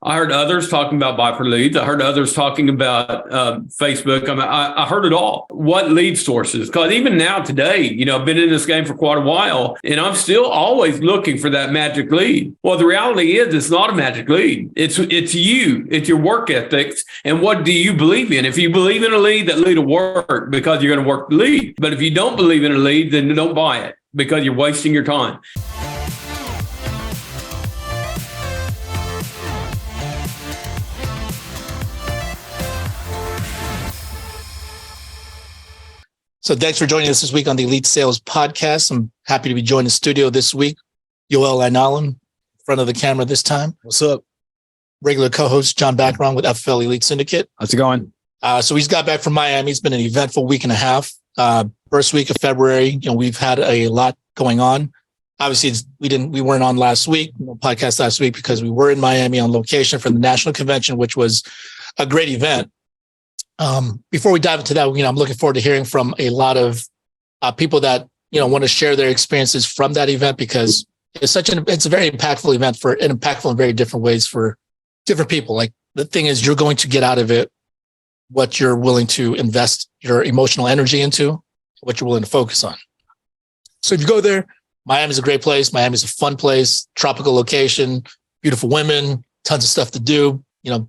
I heard others talking about buy for leads. I heard others talking about Facebook. I heard it all. What lead sources? Because even now today, I've been in this game for quite a while, and I'm still always looking for that magic lead. Well, the reality is it's not a magic lead. It's you. It's your work ethics. And what do you believe in? If you believe in a lead, that lead will work because you're going to work the lead. But if you don't believe in a lead, then don't buy it because you're wasting your time. So thanks for joining us this week on the Elite Sales Podcast. I'm happy to be joined in the studio this week. Yoel Aynalem, in front of the camera this time. What's up? Regular co-host John Bacaron with FFL Elite Syndicate. How's it going? So he's got back from Miami. It's been an eventful week and a half. First week of February, we've had a lot going on. Obviously, we weren't on last week, podcast last week, because we were in Miami on location for the national convention, which was a great event. Before we dive into that, I'm looking forward to hearing from a lot of people that want to share their experiences from that event, because it's a very impactful event impactful in very different ways for different people. Like, the thing is, you're going to get out of it what you're willing to invest your emotional energy into, what you're willing to focus on. So if you go there, Miami's a great place. Miami's a fun place, tropical location, beautiful women, tons of stuff to do,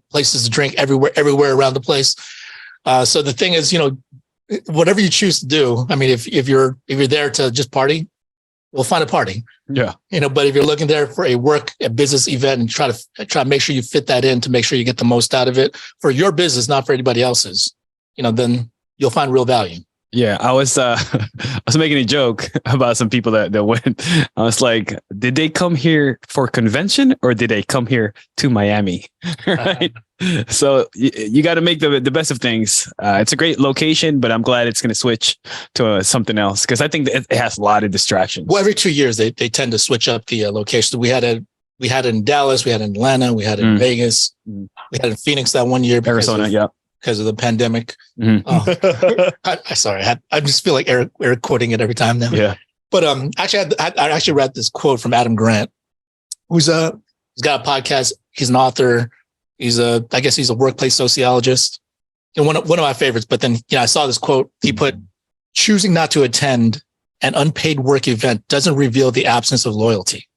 places to drink everywhere around the place. So the thing is, whatever you choose to do, I mean, if you're there to just party, we'll find a party. Yeah. But if you're looking there for a business event and try to make sure you fit that in to make sure you get the most out of it for your business, not for anybody else's, then you'll find real value. Yeah, I was making a joke about some people that went. I was like, did they come here for convention or did they come here to Miami? Right. So you got to make the best of things. It's a great location, but I'm glad it's going to switch to something else, because I think it has a lot of distractions. Well, every 2 years they tend to switch up the location. We had it in Dallas, we had it in Atlanta, we had it in Vegas, we had it in Phoenix that one year. Arizona, because of the pandemic. Mm-hmm. I just feel like Eric quoting it every time now. Yeah. But I actually read this quote from Adam Grant, he's got a podcast. He's an author. I guess he's a workplace sociologist. One of my favorites. But then, I saw this quote. He put, "Choosing not to attend an unpaid work event doesn't reveal the absence of loyalty.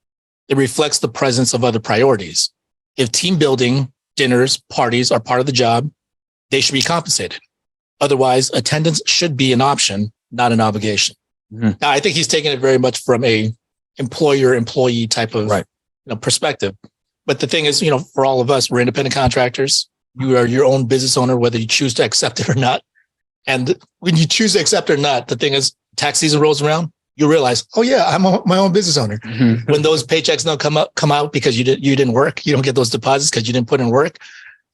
It reflects the presence of other priorities. If team building, dinners, parties are part of the job, they should be compensated. Otherwise, attendance should be an option, not an obligation." Mm-hmm. Now, I think he's taking it very much from a employer-employee type of perspective. But the thing is, for all of us, we're independent contractors. You are your own business owner, whether you choose to accept it or not. And when you choose to accept it or not, the thing is, tax season rolls around, you realize, oh yeah, I'm my own business owner. Mm-hmm. When those paychecks don't come out because you didn't work, you don't get those deposits because you didn't put in work.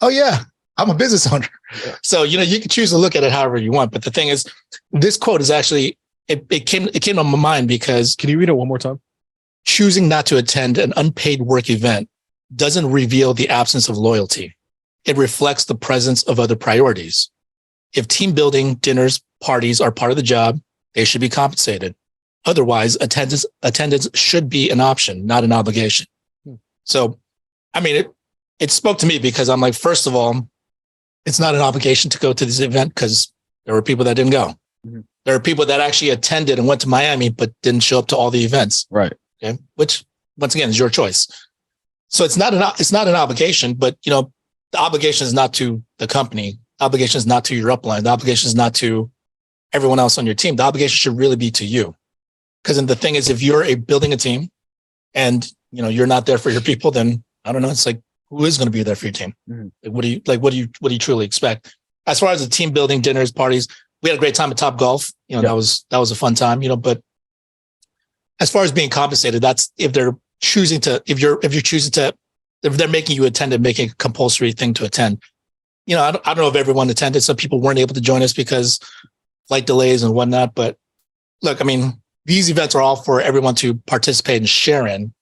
Oh yeah, I'm a business owner. Yeah. So, you can choose to look at it however you want. But the thing is, this quote is actually, it came to my mind because. Can you read it one more time? Choosing not to attend an unpaid work event doesn't reveal the absence of loyalty. It reflects the presence of other priorities. If team building, dinners, parties are part of the job, they should be compensated. Otherwise, attendance should be an option, not an obligation. So, I mean, it spoke to me because I'm like, first of all, it's not an obligation to go to this event because there were people that didn't go. Mm-hmm. There are people that actually attended and went to Miami, but didn't show up to all the events. Right. Okay. Which, once again, is your choice. So it's not an obligation, but the obligation is not to the company. The obligation is not to your upline. The obligation is not to everyone else on your team. The obligation should really be to you. Because the thing is, if you're building a team and you're not there for your people, then I don't know. It's like, who is going to be there for your team? Mm-hmm. Like, what do you truly expect? As far as the team building, dinners, parties, we had a great time at Top Golf. That was a fun time. But as far as being compensated, that's if they're making you attend and making a compulsory thing to attend. I don't know if everyone attended. Some people weren't able to join us because flight delays and whatnot. But look, I mean, these events are all for everyone to participate and share in.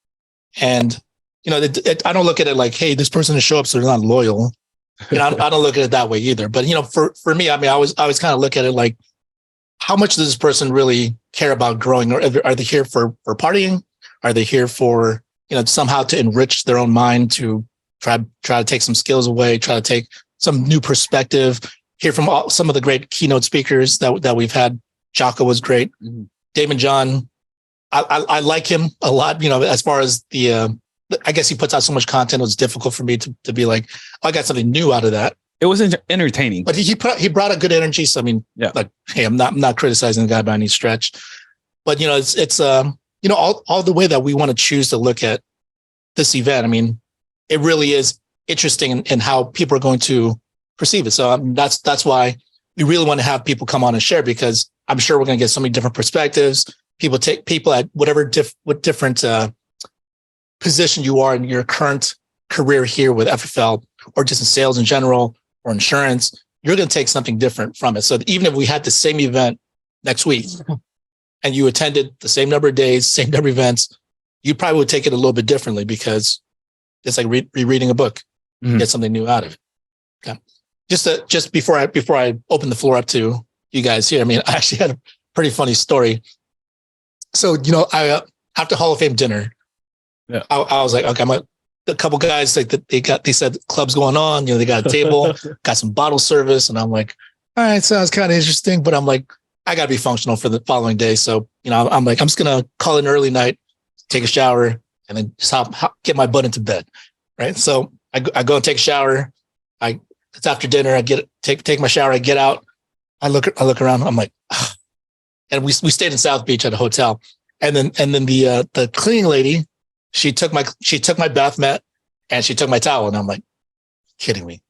And I don't look at it like, hey, this person to show up, so they're not loyal. I don't look at it that way either. But for me, I mean, I always kind of look at it like, how much does this person really care about growing? Or are they here for partying? Are they here for somehow to enrich their own mind to try to take some skills away, try to take some new perspective, hear from some of the great keynote speakers that we've had. Jocko was great. Mm-hmm. Damon John, I like him a lot, as far as I guess he puts out so much content. It was difficult for me to be like, oh, I got something new out of that. It was entertaining, but he brought a good energy. So, I mean, like, hey, I'm not criticizing the guy by any stretch, but it's all the way that we want to choose to look at this event. I mean, it really is interesting in how people are going to perceive it. So that's why we really want to have people come on and share, because I'm sure we're going to get so many different perspectives. People at whatever different position you are in your current career here with FFL, or just in sales in general, or insurance, you're going to take something different from it. So even if we had the same event next week and you attended the same number of days, same number of events, you probably would take it a little bit differently, because it's like rereading a book. Mm-hmm. Get something new out of it. Okay. Just before I open the floor up to you guys here, I mean, I actually had a pretty funny story. So, I after Hall of Fame dinner, I was like, okay, a couple guys, like, they said clubs going on, they got a table, got some bottle service, and I'm like, all right, sounds kind of interesting, but I'm like, I got to be functional for the following day. So, I'm like, I'm just going to call it an early night, take a shower, and then just get my butt into bed. Right. So I go and take a shower. It's after dinner. I take my shower. I get out. I look around. I'm like, ugh. And we stayed in South Beach at a hotel. And then the cleaning lady, she took my bath mat and she took my towel. And I'm like, kidding me.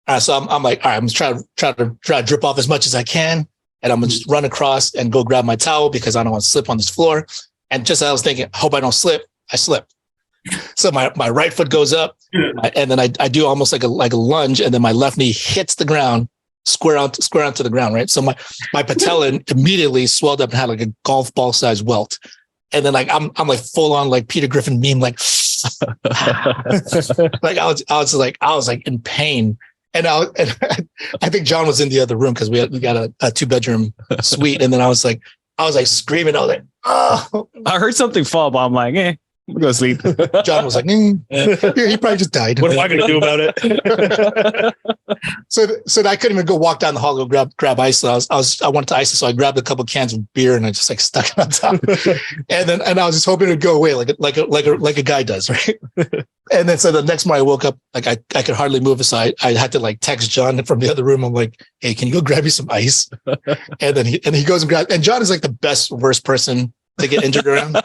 All right. So I'm like, all right, I'm trying to drip off as much as I can. And I'm going to just run across and go grab my towel, because I don't want to slip on this floor. And just as I was thinking, I hope I don't slip, I slipped. So my right foot goes up, and then I do almost like a lunge, and then my left knee hits the ground, square onto the ground, right? So my patella immediately swelled up and had like a golf ball size welt. And then like I'm like full on like Peter Griffin meme, like like I was like in pain. And I think John was in the other room, because we got a 2-bedroom suite. And then I was like screaming. I was like, oh. I heard something fall, but I'm like, we'll go sleep. John was like, he probably just died. What am I going to do about it? So I couldn't even go walk down the hall, go grab ice. I wanted to ice it, so I grabbed a couple cans of beer and I just like stuck it on top. and I was just hoping it'd go away like a guy does, right? And then so the next morning I woke up, like I could hardly move aside. I had to like text John from the other room. I'm like, hey, can you go grab me some ice? And then he goes and grabs. And John is like the worst person to get injured around.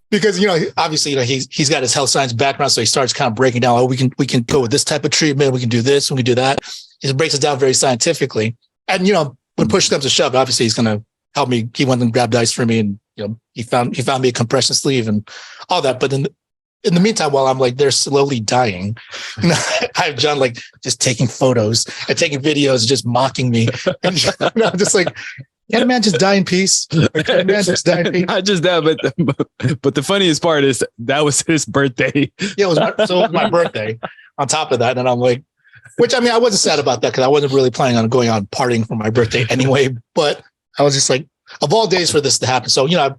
Because, obviously, he's got his health science background. So he starts kind of breaking down, we can go with this type of treatment. We can do this. We can do that. He breaks it down very scientifically. And, when push comes to shove, obviously he's going to help me. He went and grabbed ice for me, and, he found me a compression sleeve and all that. But in the meantime, while I'm like, they're slowly dying, I have John like just taking photos and taking videos, just mocking me. And I'm just like, can a man just die in peace? Or can a man just die in peace? Not just that, but the funniest part is that was his birthday. Yeah, it was my birthday on top of that. And I'm like, which, I mean, I wasn't sad about that, because I wasn't really planning on going on partying for my birthday anyway. But I was just like, of all days for this to happen. So, I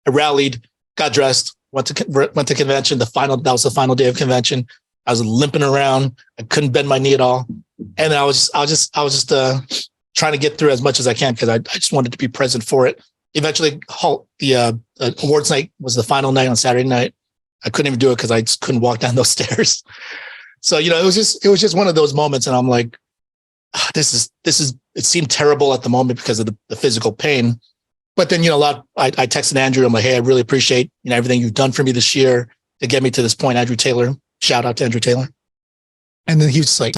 rallied, got dressed, went to convention. That was the final day of convention. I was limping around. I couldn't bend my knee at all. And I was just trying to get through as much as I can, because I just wanted to be present for it. Eventually, the awards night was the final night on Saturday night. I couldn't even do it because I just couldn't walk down those stairs. So, it was just one of those moments. And I'm like, it seemed terrible at the moment because of the physical pain. But then, I texted Andrew. I'm like, hey, I really appreciate, everything you've done for me this year to get me to this point. Andrew Taylor, shout out to Andrew Taylor. And then he was just like,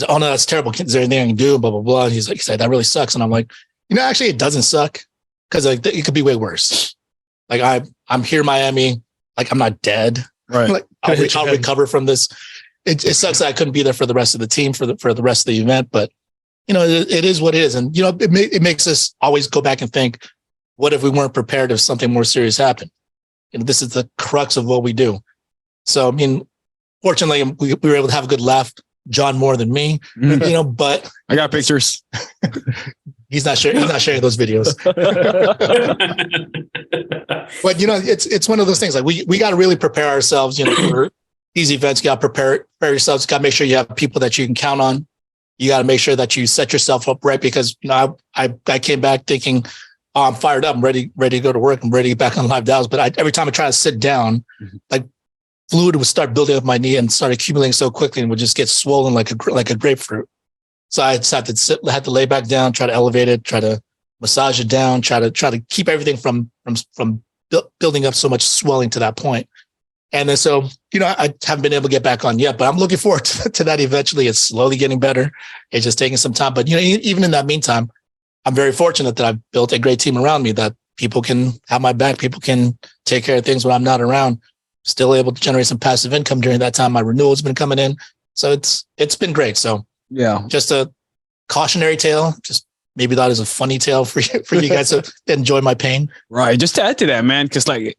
oh no, that's terrible. Is there anything I can do? Blah, blah, blah. And he said, that really sucks. And I'm like, actually it doesn't suck, because like it could be way worse. Like I'm here in Miami. Like I'm not dead. Right. Like I'll recover from this. It sucks that I couldn't be there for the rest of the team for the rest of the event, but it is what it is. And, it makes us always go back and think, what if we weren't prepared if something more serious happened? This is the crux of what we do. So, I mean, fortunately we were able to have a good laugh. John more than me, but I got pictures. He's not sharing those videos. But it's one of those things, like we got to really prepare ourselves, these events, you got to prepare yourselves. You got to make sure you have people that you can count on. You got to make sure that you set yourself up right, because, you know, I came back thinking, oh, I'm fired up. I'm ready to go to work. I'm ready to get back on live dials. But every time I try to sit down, like fluid would start building up my knee and start accumulating so quickly and would just get swollen like a grapefruit. So I just had to lay back down, try to elevate it, try to massage it down, try to keep everything from building up so much swelling to that point. And then, so, you know, I haven't been able to get back on yet, but I'm looking forward to that eventually. It's slowly getting better. It's just taking some time. But, you know, even in that meantime, I'm very fortunate that I've built a great team around me, that people can have my back. People can take care of things when I'm not around. Still able to generate some passive income during that time. My renewal's been coming in. So it's been great. So yeah, just a cautionary tale, just maybe that is a funny tale for you guys to enjoy my pain. Right. Just to add to that, man, because like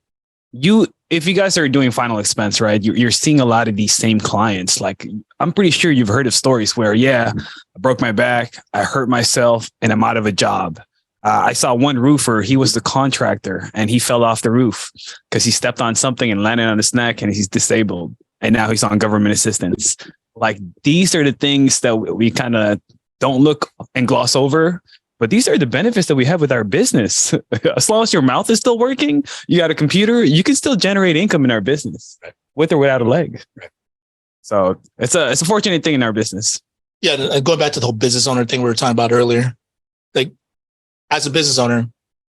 if you guys are doing final expense, right, you're seeing a lot of these same clients. Like, I'm pretty sure you've heard of stories where, I broke my back, I hurt myself, and I'm out of a job. I saw one roofer, he was the contractor, and he fell off the roof because he stepped on something and landed on his neck, and he's disabled. And now he's on government assistance. Like, these are the things that we kind of don't look and gloss over. But these are the benefits that we have with our business. As long as your mouth is still working, you got a computer, you can still generate income in our business, with or without a leg. Right. So it's a fortunate thing in our business. Yeah. And going back to the whole business owner thing we were talking about earlier, like, as a business owner,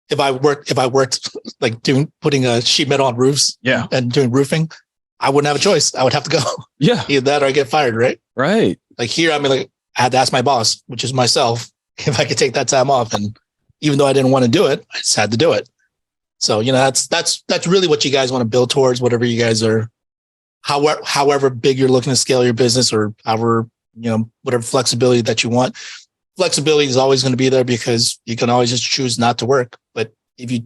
if I worked like putting a sheet metal on roofs and doing roofing, I wouldn't have a choice. I would have to go. Yeah. Either that or I get fired. Right. Right. Like here, I mean, like, I had to ask my boss, which is myself, if I could take that time off. And even though I didn't want to do it, I just had to do it. So, you know, that's really what you guys want to build towards, whatever you guys are, however big you're looking to scale your business, or however, you know, whatever flexibility that you want. Flexibility is always going to be there because you can always just choose not to work. But if you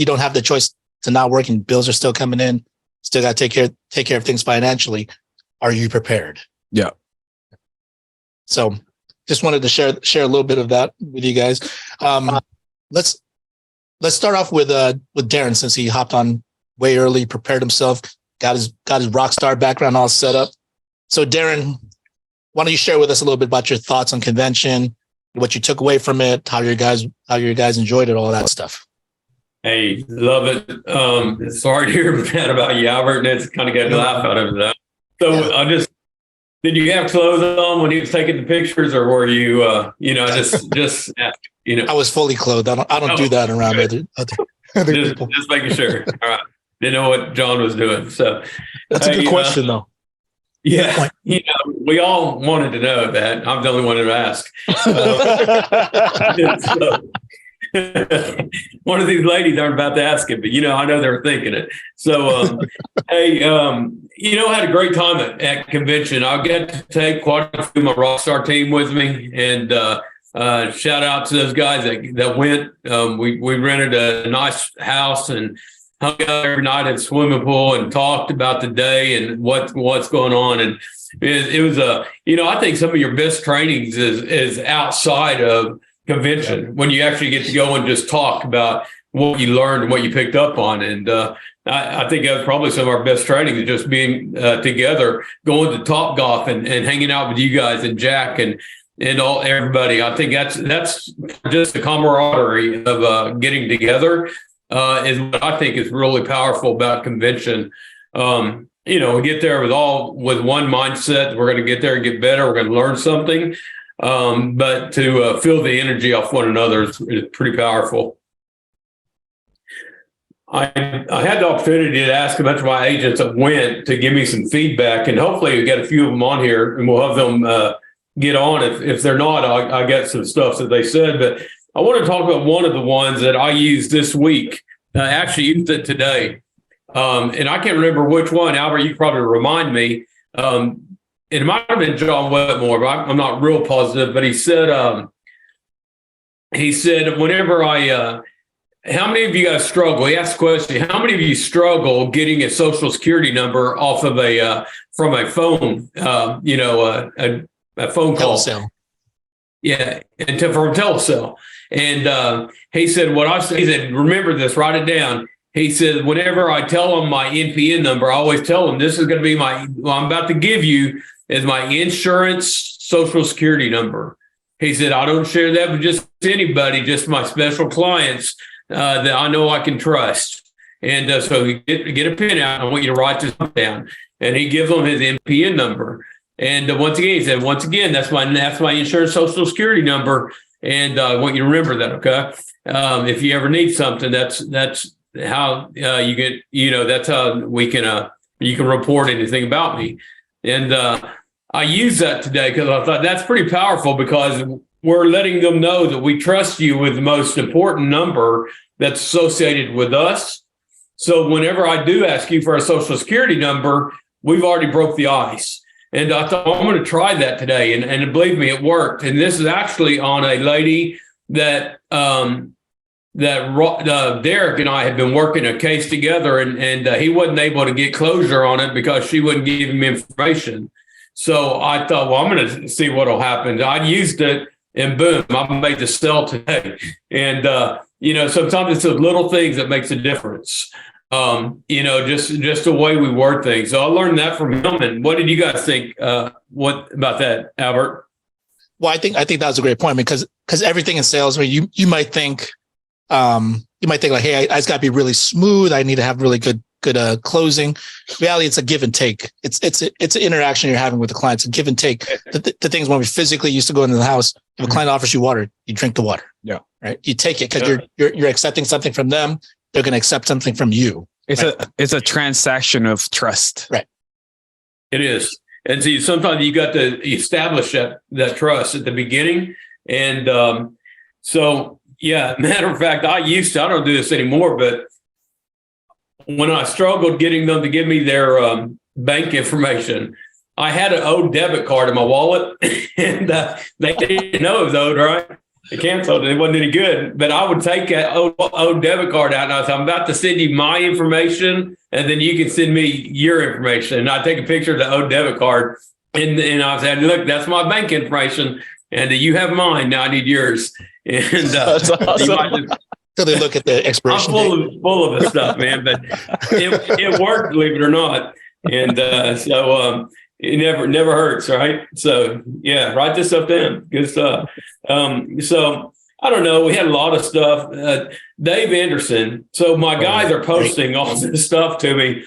don't have the choice to not work and bills are still coming in, still got to take care of things financially, are you prepared? Yeah. So just wanted to share a little bit of that with you guys. Let's start off with Darren, since he hopped on way early, prepared himself, got his rock star background all set up. So Darren, why don't you share with us a little bit about your thoughts on convention, what you took away from it, how your guys enjoyed it, all that stuff. Hey, love it. Sorry to hear that about you, Albert, and it's kind of got a laugh out of that. So did you have clothes on when he was taking the pictures, or were you, just I was fully clothed. I don't do that around other people. Just making sure. All right. Didn't know what John was doing. So that's a good question, though. Yeah. You know, we all wanted to know that. I'm the only one to ask. One of these ladies aren't about to ask it, but, you know, I know they're thinking it. So, hey, I had a great time at convention. I got to take quite a few of my Rockstar team with me, and shout out to those guys that went. We rented a nice house and hung out every night at the swimming pool and talked about the day and what's going on. And it was I think some of your best trainings is outside of convention, when you actually get to go and just talk about what you learned and what you picked up on. And I think that was probably some of our best training, is just being together, going to Top Golf and hanging out with you guys and Jack and everybody. I think that's just the camaraderie of getting together is what I think is really powerful about convention. We get there with one mindset. We're going to get there and get better. We're going to learn something. But to feel the energy off one another is pretty powerful. I had the opportunity to ask a bunch of my agents that went to give me some feedback, and hopefully we get a few of them on here, and we'll have them get on. If they're not, I get some stuff that they said. But I want to talk about one of the ones that I used this week. I actually used it today, and I can't remember which one. Albert, you can probably remind me. It might have been John Wetmore, but I'm not real positive. But he said, whenever how many of you guys struggle? He asked the question, how many of you struggle getting a social security number off of from a phone, a phone call? Telecell. Yeah, from Telecell. And he said, he said, remember this, write it down. he said, whenever I tell them my NPN number, I always tell them this is going to be what I'm about to give you is my insurance Social Security number. He said, I don't share that with just anybody, just my special clients that I know I can trust. And so you get a pen out. I want you to write this down. And he gives them his NPN number. And once again, he said, that's my insurance Social Security number. And I want you to remember that, okay? If you ever need something, that's how you get, that's how we can, you can report anything about me. And I use that today because I thought that's pretty powerful, because we're letting them know that we trust you with the most important number that's associated with us. So whenever I do ask you for a Social Security number, we've already broke the ice. And I thought, I'm going to try that today. And believe me, it worked. And this is actually on a lady that Derek and I had been working a case together, and he wasn't able to get closure on it because she wouldn't give him information. So I thought, well, I'm going to see what will happen. I used it, and boom, I made the sell today. And, sometimes it's the little things that makes a difference. Just the way we word things. So I learned that from him. And what did you guys think? What about that, Albert? Well, I think that was a great point, because everything in sales, where you might think like, hey, I just got to be really smooth. I need to have really good closing. Reality, it's a give and take. It's an interaction you're having with the client. It's a give and take. The things when we physically used to go into the house, if a client offers you water, you drink the water. Yeah. Right. You take it because you're accepting something from them. They're going to accept something from you. It's a transaction of trust. Right. It is. And see, sometimes you got to establish that trust at the beginning. And so, yeah, matter of fact, I don't do this anymore, but when I struggled getting them to give me their bank information, I had an old debit card in my wallet, and they didn't know it was owed, right? They canceled it. It wasn't any good. But I would take that old debit card out, and I was I'm about to send you my information, and then you can send me your information. And I'd take a picture of the old debit card, and I said, look, that's my bank information, and you have mine. Now I need yours. And that's awesome. So they look at the expiration I'm full of this stuff, man. But it worked, believe it or not. And so it never hurts, right? So yeah, write this stuff down. Good stuff. So I don't know. We had a lot of stuff. Dave Anderson. So my guys are posting all this stuff to me,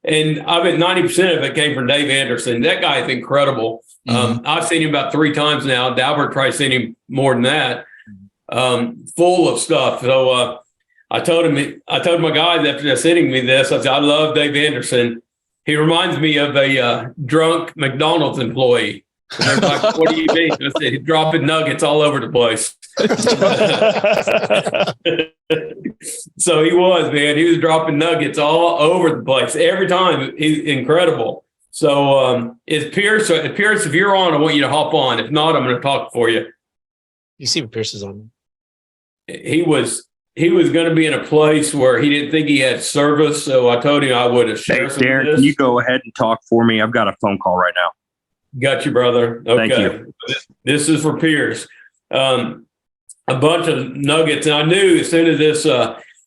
and I bet 90% of it came from Dave Anderson. That guy is incredible. I've seen him about 3 times now. Albert probably seen him more than that. Full of stuff. So I told my guys after they're sending me this, I said, I love Dave Anderson. He reminds me of a drunk McDonald's employee. And they're like, what do you mean? I said, he's dropping nuggets all over the place. So he was, man. He was dropping nuggets all over the place. Every time. He's incredible. So it's Pierce. Pierce, if you're on, I want you to hop on. If not, I'm going to talk for you. You see what Pierce is on. He was going to be in a place where he didn't think he had service, so I told him I would have shared some Darren, of this. can you go ahead and talk for me? I've got a phone call right now. Got you, brother. Okay. Thank you. This is for Pierce. A bunch of nuggets, and I knew as soon as this,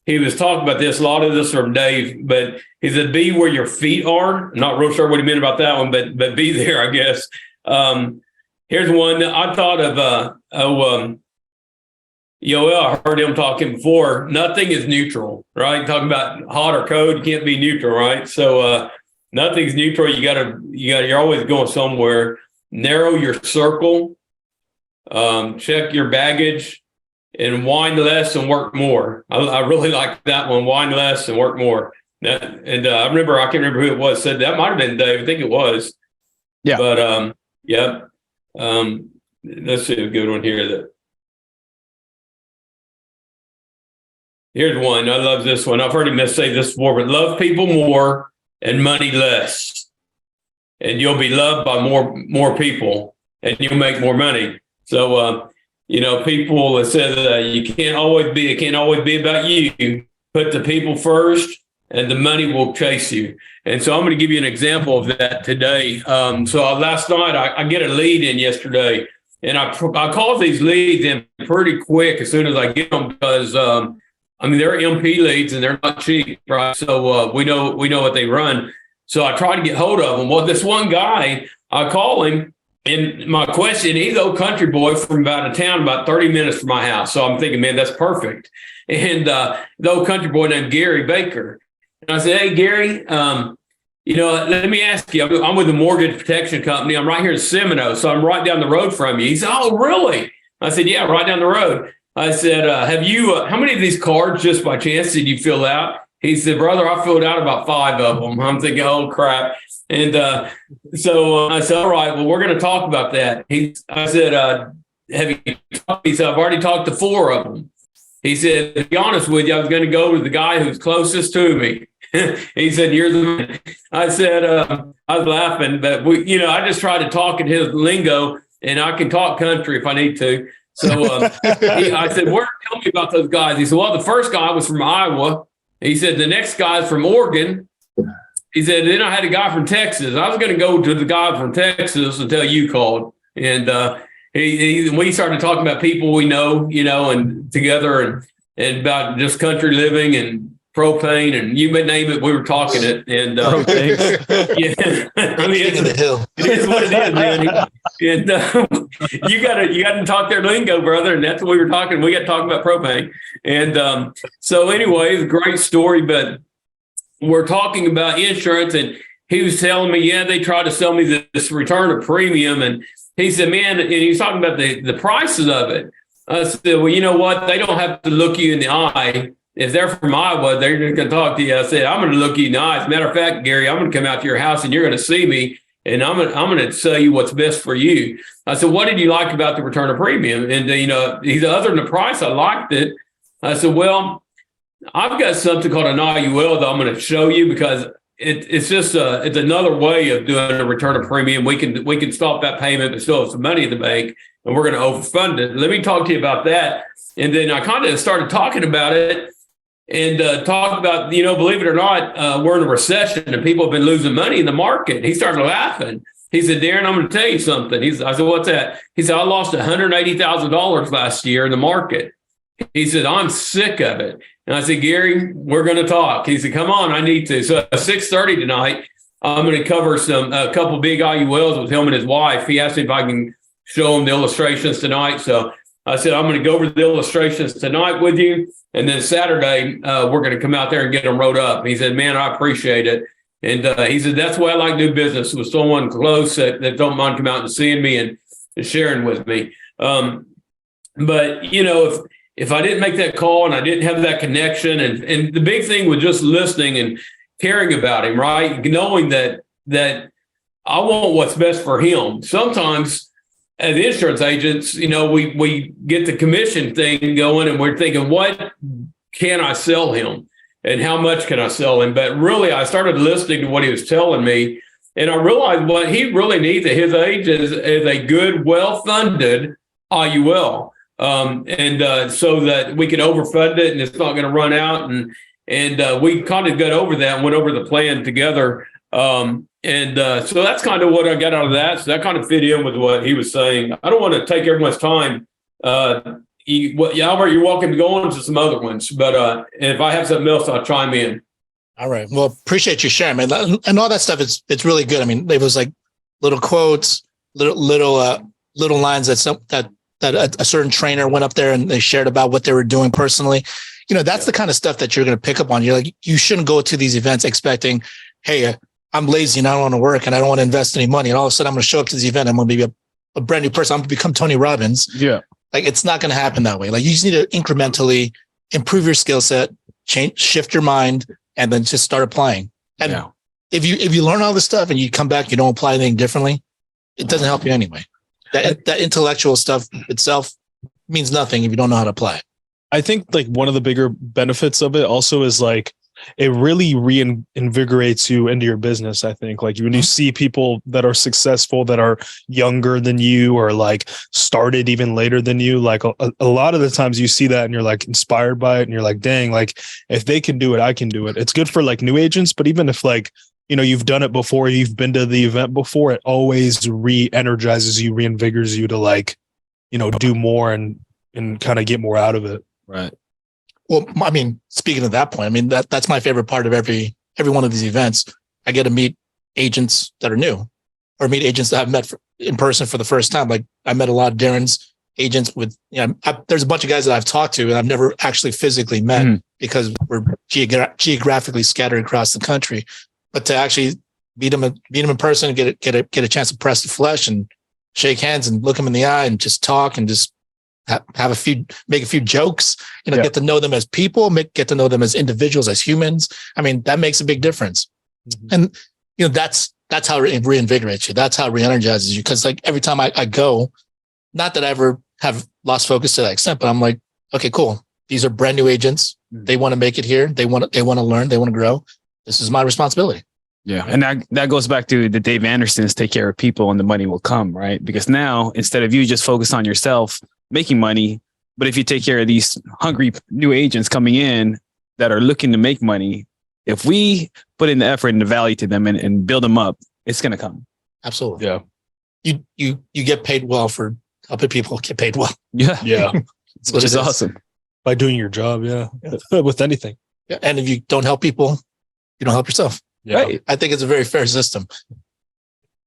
he was talking about this, a lot of this from Dave, but he said, be where your feet are. I'm not real sure what he meant about that one, but be there, I guess. Here's one that I thought of, Yoel, I heard him talking before. Nothing is neutral, right? Talking about hot or cold, you can't be neutral, right? So nothing's neutral. You're always going somewhere. Narrow your circle, check your baggage, and whine less and work more. I really like that one. Whine less and work more. I can't remember who it was said that. Might have been Dave. I think it was. Yeah. But yeah. Let's see a good one here. Here's one. I love this one. I've heard him say this before, but love people more and money less. And you'll be loved by more people, and you'll make more money. So, people that say that it can't always be about you. Put the people first, and the money will chase you. And so I'm going to give you an example of that today. So last night I get a lead in yesterday, and I call these leads in pretty quick as soon as I get them, because I mean, they're MP leads and they're not cheap, right? So we know what they run. So I try to get hold of them. Well, this one guy, I call him, and my question, he's an old country boy from about a town about 30 minutes from my house. So I'm thinking, man, that's perfect. And the old country boy named Gary Baker. And I said, hey, Gary, let me ask you, I'm with the mortgage protection company. I'm right here in Seminole, so I'm right down the road from you. He said, oh, really? I said, yeah, right down the road. I said, have you, how many of these cards just by chance did you fill out? He said, brother, I filled out about 5 of them. I'm thinking, oh, crap. And so I said, all right, well, we're going to talk about that. I said, have you talked? He said, I've already talked to 4 of them. He said, to be honest with you, I was going to go with the guy who's closest to me. He said, you're the man. I said, I was laughing, but I just tried to talk in his lingo, and I can talk country if I need to. So I said, tell me about those guys. He said, well, the first guy was from Iowa. He said, the next guy's from Oregon. He said, then I had a guy from Texas. I was going to go to the guy from Texas until you called. And we started talking about people we know, and together and about just country living and propane, and you may name it, we were talking it. And yeah, I mean, King of the hill. It is what it is, man. And you gotta talk their lingo, brother. And that's what we were talking. We got to talk about propane. And so anyway, it's a great story, but we're talking about insurance, and he was telling me, yeah, they tried to sell me this return of premium. And he said, man, and he was talking about the prices of it. I said, well, you know what? They don't have to look you in the eye. If they're from Iowa, they're just going to talk to you. I said, I'm going to look you in the eye. As a matter of fact, Gary, I'm going to come out to your house and you're going to see me, and I'm going to tell you what's best for you. I said, what did you like about the return of premium? And, he said, other than the price, I liked it. I said, well, I've got something called an IUL that I'm going to show you, because it's just it's another way of doing a return of premium. We can stop that payment but still have some money in the bank, and we're going to overfund it. Let me talk to you about that. And then I kind of started talking about it. And talk about, believe it or not, we're in a recession and people have been losing money in the market. He started laughing. He said, Darren, I'm going to tell you something. I said, what's that? He said, I lost $180,000 last year in the market. He said, I'm sick of it. And I said, Gary, we're going to talk. He said, come on, I need to. So at 6:30 tonight, I'm going to cover a couple big IULs with him and his wife. He asked me if I can show him the illustrations tonight. So I said, I'm going to go over the illustrations tonight with you. And then Saturday, we're going to come out there and get them wrote up. He said, man, I appreciate it. And he said, that's why I like to do business with someone close that don't mind coming out and seeing me and sharing with me. But, if I didn't make that call and I didn't have that connection, and the big thing was just listening and caring about him, right? Knowing that I want what's best for him. Sometimes as insurance agents, we get the commission thing going and we're thinking, what can I sell him and how much can I sell him? But really, I started listening to what he was telling me, and I realized what he really needs at his age is a good, well-funded IUL. So that we can overfund it and it's not going to run out. And we kind of got over that and went over the plan together. So that's kind of what I got out of that. So that kind of fit in with what he was saying. I don't want to take everyone's time. Albert, you're welcome to go on to some other ones, but if I have something else, I'll chime in. All right. Well, appreciate you sharing, man. And all that stuff, it's really good. I mean, it was like little quotes, little lines that a certain trainer went up there and they shared about what they were doing personally. That's the kind of stuff that you're going to pick up on. You're like, you shouldn't go to these events expecting, hey, I'm lazy and I don't want to work and I don't want to invest any money. And all of a sudden I'm going to show up to this event. I'm going to be a brand new person. I'm going to become Tony Robbins. Yeah. Like, it's not going to happen that way. Like, you just need to incrementally improve your skill set, shift your mind, and then just start applying. And if you learn all this stuff and you come back, you don't apply anything differently, it doesn't help you anyway. That intellectual stuff itself means nothing if you don't know how to apply it. I think like one of the bigger benefits of it also is like, it really reinvigorates you into your business. I think like when you see people that are successful, that are younger than you, or like started even later than you, like a lot of the times you see that and you're like inspired by it and you're like, dang, like if they can do it, I can do it. It's good for like new agents, but even if like, you've done it before, you've been to the event before, it always re-energizes you, reinvigorates you to like, do more and kind of get more out of it. Right. Well, I mean, speaking of that point, I mean, that's my favorite part of every one of these events. I get to meet agents that are new or meet agents that I've met in person for the first time. Like I met a lot of Darren's agents with, there's a bunch of guys that I've talked to and I've never actually physically met because we're geographically scattered across the country. But to actually meet them in person and get a chance to press the flesh and shake hands and look them in the eye and just talk and just make a few jokes, get to know them as people, get to know them as individuals, as humans. I mean, that makes a big difference. And, that's how it reinvigorates you. That's how it re-energizes you. Cause like every time I go, not that I ever have lost focus to that extent, but I'm like, okay, cool. These are brand new agents. They want to make it here. They want to learn. They want to grow. This is my responsibility. Yeah. And that goes back to the Dave Anderson's take care of people and the money will come, right? Because now instead of you just focus on yourself making money, but if you take care of these hungry new agents coming in that are looking to make money, if we put in the effort and the value to them and build them up, it's going to come. Absolutely. Yeah. You get paid well for helping people get paid well. Yeah. Which is awesome. By doing your job. Yeah. With anything. Yeah. And if you don't help people, you don't help yourself. Yeah. Right. I think it's a very fair system.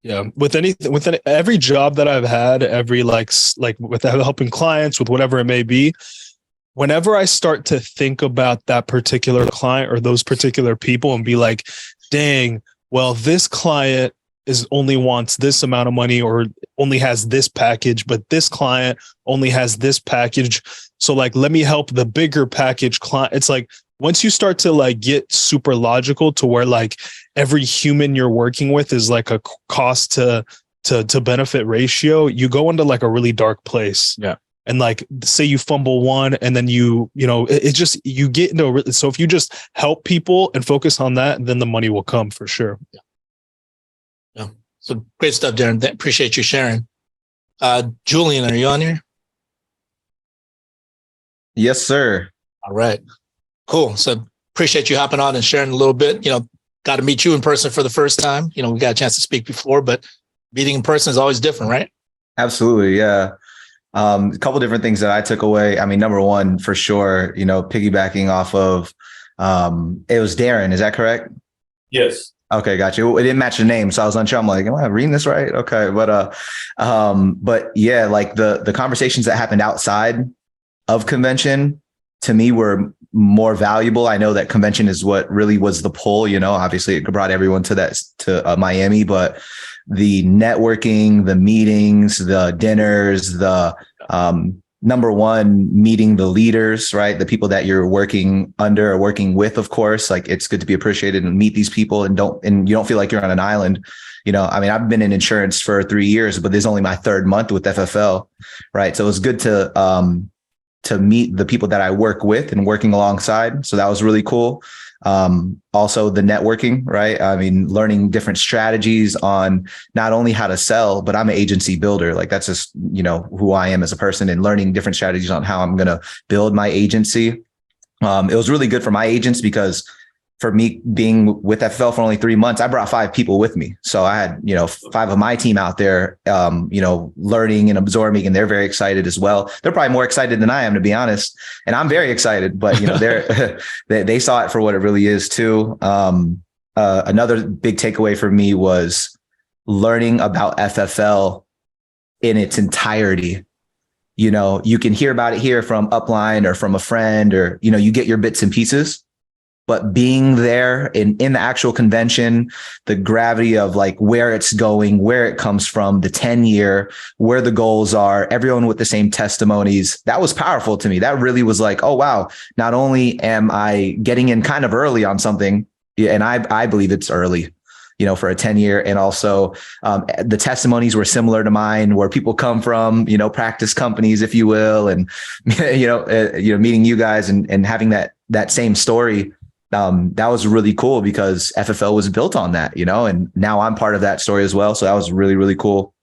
Yeah. With every job that I've had, every like with helping clients with whatever it may be, whenever I start to think about that particular client or those particular people and be like, dang, well, this client only wants this amount of money or only has this package, but this client only has this package. So like, let me help the bigger package client. It's like, once you start to like get super logical to where like every human you're working with is like a cost to benefit ratio, you go into like a really dark place. Yeah. And like, say you fumble one and then you get into so if you just help people and focus on that, then the money will come for sure. Yeah. So great stuff, Darren. Appreciate you sharing. Julian, are you on here? Yes, sir. All right. Cool. So appreciate you hopping on and sharing a little bit. Got to meet you in person for the first time. We got a chance to speak before, but meeting in person is always different, right? Absolutely. Yeah. A couple different things that I took away. I mean, number one, for sure, piggybacking off of, it was Darren. Is that correct? Yes. Okay. Got you. It didn't match the name. So I was unsure. I'm like, am I reading this right? Okay. But yeah, like the conversations that happened outside of convention to me were more valuable. I know that convention is what really was the pull, obviously it brought everyone to Miami, but the networking, the meetings, the dinners, the number one, meeting the leaders, right? The people that you're working under or working with, of course, like it's good to be appreciated and meet these people and you don't feel like you're on an island. I mean, I've been in insurance for 3 years, but this is only my third month with FFL, right? So it was good to meet the people that I work with and working alongside. So that was really cool. Also the networking, right? I mean, learning different strategies on not only how to sell, but I'm an agency builder. Like that's just, who I am as a person, and learning different strategies on how I'm going to build my agency. It was really good for my agents because for me being with FFL for only 3 months, I brought 5 people with me. So I had, 5 of my team out there, learning and absorbing, and they're very excited as well. They're probably more excited than I am, to be honest. And I'm very excited, but they saw it for what it really is too. Another big takeaway for me was learning about FFL in its entirety. You can hear about it here from upline or from a friend, or, you get your bits and pieces. But being there in the actual convention, the gravity of like where it's going, where it comes from, the 10-year, where the goals are, everyone with the same testimonies, that was powerful to me. That really was like, oh, wow, not only am I getting in kind of early on something, and I believe it's early, for a 10-year. And also the testimonies were similar to mine, where people come from, practice companies, if you will, and, meeting you guys and having that same story. That was really cool because FFL was built on that, and now I'm part of that story as well. So that was really, really cool.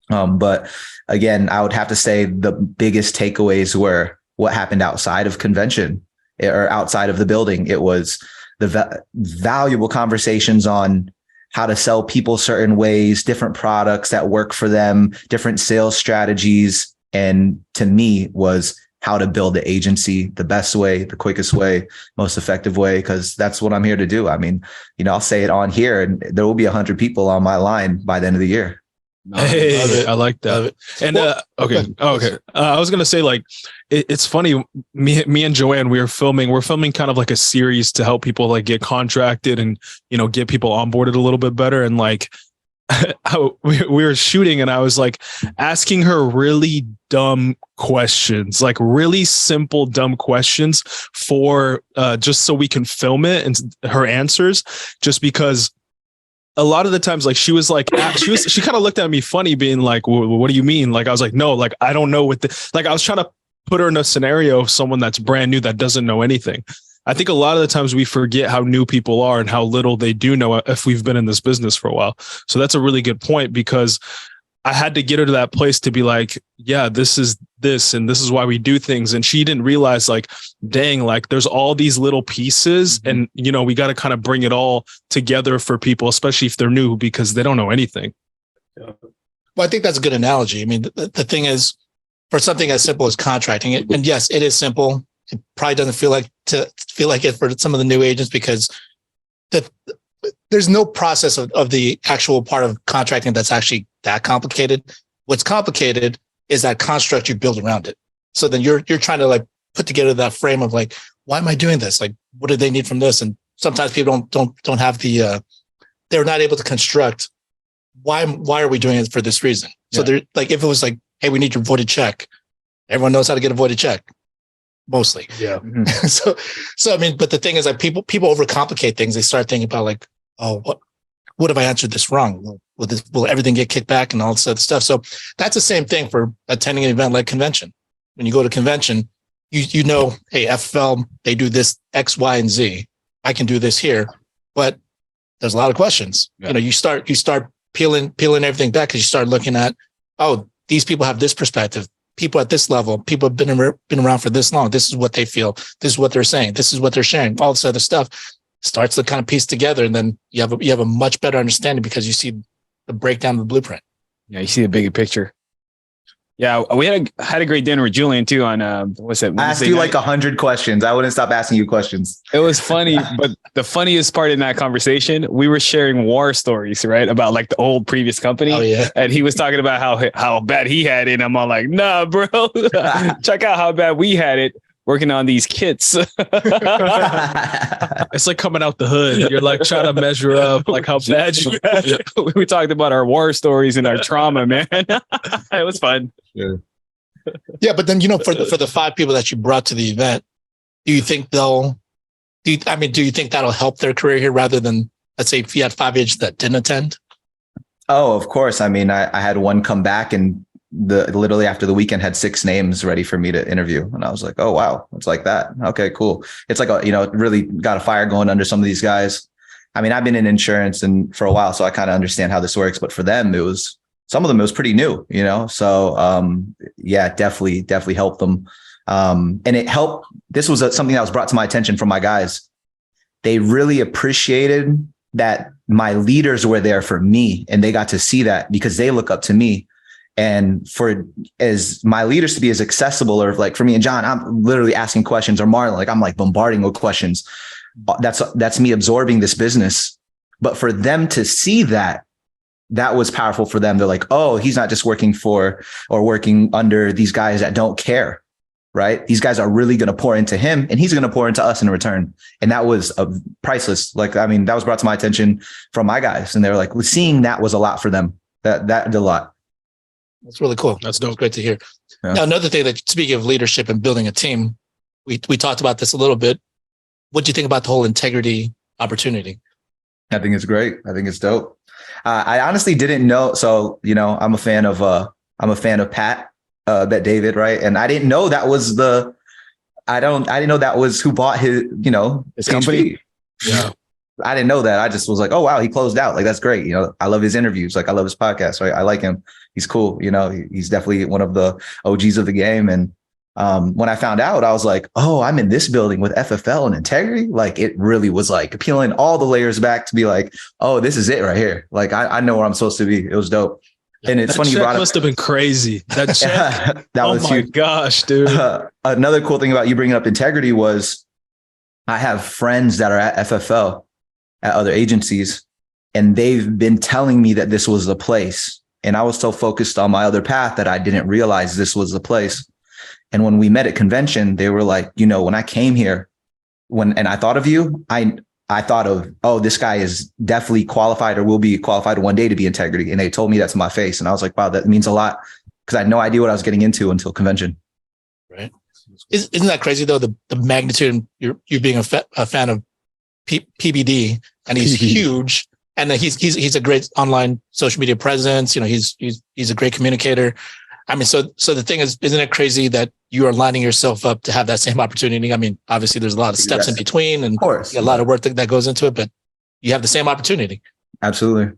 But again, I would have to say the biggest takeaways were what happened outside of convention or outside of the building. It was the valuable conversations on how to sell people certain ways, different products that work for them, different sales strategies. And to me was how to build the agency the best way, the quickest way, most effective way, because that's what I'm here to do. I mean, I'll say it on here and there will be 100 people on my line by the end of the year. Hey, I like that. And okay. I was gonna say, like, it's funny. Me and Joanne, we're filming kind of like a series to help people like get contracted and get people onboarded a little bit better. And like, we were shooting, and I was like asking her really dumb questions, like really simple dumb questions for just so we can film it, and her answers, just because. A lot of the times, like she kind of looked at me funny, being like, what do you mean? Like, I was like, no, like, I don't know like I was trying to put her in a scenario of someone that's brand new, that doesn't know anything. I think a lot of the times we forget how new people are and how little they do know if we've been in this business for a while. So that's a really good point, because I had to get her to that place to be like, yeah, this is this, and this is why we do things. And she didn't realize, like, dang, like there's all these little pieces, and we got to kind of bring it all together for people, especially if they're new, because they don't know anything. Well, I think that's a good analogy. I mean, the thing is, for something as simple as contracting it, and yes, it is simple. It probably doesn't feel like it for some of the new agents, because there's no process of the actual part of contracting that's actually that complicated. What's complicated is that construct you build around it. So then you're trying to like put together that frame of like, why am I doing this? Like, what do they need from this? And sometimes people don't have they're not able to construct why are we doing it for this reason? So they're like, if it was like, hey, we need your voided check, everyone knows how to get a voided check. Mostly. Yeah. So I mean, but the thing is, like, people overcomplicate things. They start thinking about like, oh, what if I answered this wrong? Will everything get kicked back and all this other stuff? So that's the same thing for attending an event like convention. When you go to convention, you know, hey, FFL, they do this X, Y, and Z. I can do this here, but there's a lot of questions. Yeah. You start peeling everything back, because you start looking at, oh, these people have this perspective. People at this level, people have been around for this long. This is what they feel. This is what they're saying. This is what they're sharing. All this other stuff starts to kind of piece together, and then you have a much better understanding, because you see the breakdown of the blueprint. Yeah, you see the bigger picture. Yeah, we had a great dinner with Julian too on what's it? I asked you like 100 questions. I wouldn't stop asking you questions. It was funny, but the funniest part in that conversation, we were sharing war stories, right? About like the old previous company. Oh yeah. And he was talking about how bad he had it. And I'm all like, nah, bro. Check out how bad we had it working on these kits. It's like coming out the hood. You're like trying to measure up like how bad you had. We talked about our war stories and our trauma, man. It was fun. Yeah, but then for the 5 people that you brought to the event, do you think do you think that'll help their career here, rather than, let's say, if you had 5 agents that didn't attend? Oh, of course. I mean, I had one come back, and literally after the weekend had 6 names ready for me to interview, and I was like, oh wow, it's like that. Okay, cool. It's like it really got a fire going under some of these guys. I mean, I've been in insurance and for a while, so I kind of understand how this works. But for them, some of them, it was pretty new, So yeah, definitely helped them. And it helped. This was something that was brought to my attention from my guys. They really appreciated that my leaders were there for me, and they got to see that, because they look up to me. And for as my leaders to be as accessible, or like for me and John, I'm literally asking questions, or Marlon, like I'm like bombarding with questions. That's me absorbing this business. But for them to see that was powerful for them. They're like, oh, he's not just working for or working under these guys that don't care, right? These guys are really going to pour into him, and he's going to pour into us in return. And that was priceless. Like, I mean, that was brought to my attention from my guys, and they were like, seeing that was a lot for them. That did a lot. That's really cool. That's dope. Great to hear. Yeah. Now, another thing, that speaking of leadership and building a team, we talked about this a little bit. What do you think about the whole integrity opportunity? I think it's great. I think it's dope. I honestly didn't know. So, I'm a fan of Pat, Bet David, right? And I didn't know that was I didn't know that was who bought his company. Yeah. I didn't know that. I just was like, oh wow, he closed out. Like, that's great. I love his interviews. Like, I love his podcast. Right? I like him. He's cool. He's definitely one of the OGs of the game. And when I found out, I was like, oh, I'm in this building with FFL and integrity. Like, it really was like peeling all the layers back to be like, oh, this is it right here. Like, I know where I'm supposed to be. It was dope. And it's funny you brought up. Must have been crazy. That check. That was oh my huge. gosh, dude. Another cool thing about you bringing up integrity was I have friends that are at FFL at other agencies, and they've been telling me that this was the place. And I was so focused on my other path that I didn't realize this was the place. And when we met at convention, they were like, you know, when I came here, and I thought of you, I thought of, oh, this guy is definitely qualified or will be qualified one day to be integrity. And they told me that to my face. And I was like, wow, that means a lot, because I had no idea what I was getting into until convention. Right. Isn't that crazy though? The magnitude, you being a fan of PBD, and he's huge, and he's a great online social media presence. You know, he's a great communicator. I mean, so the thing is, isn't it crazy that you are lining yourself up to have that same opportunity? I mean, obviously there's a lot of steps in between, and a lot of work that goes into it, but you have the same opportunity. Absolutely.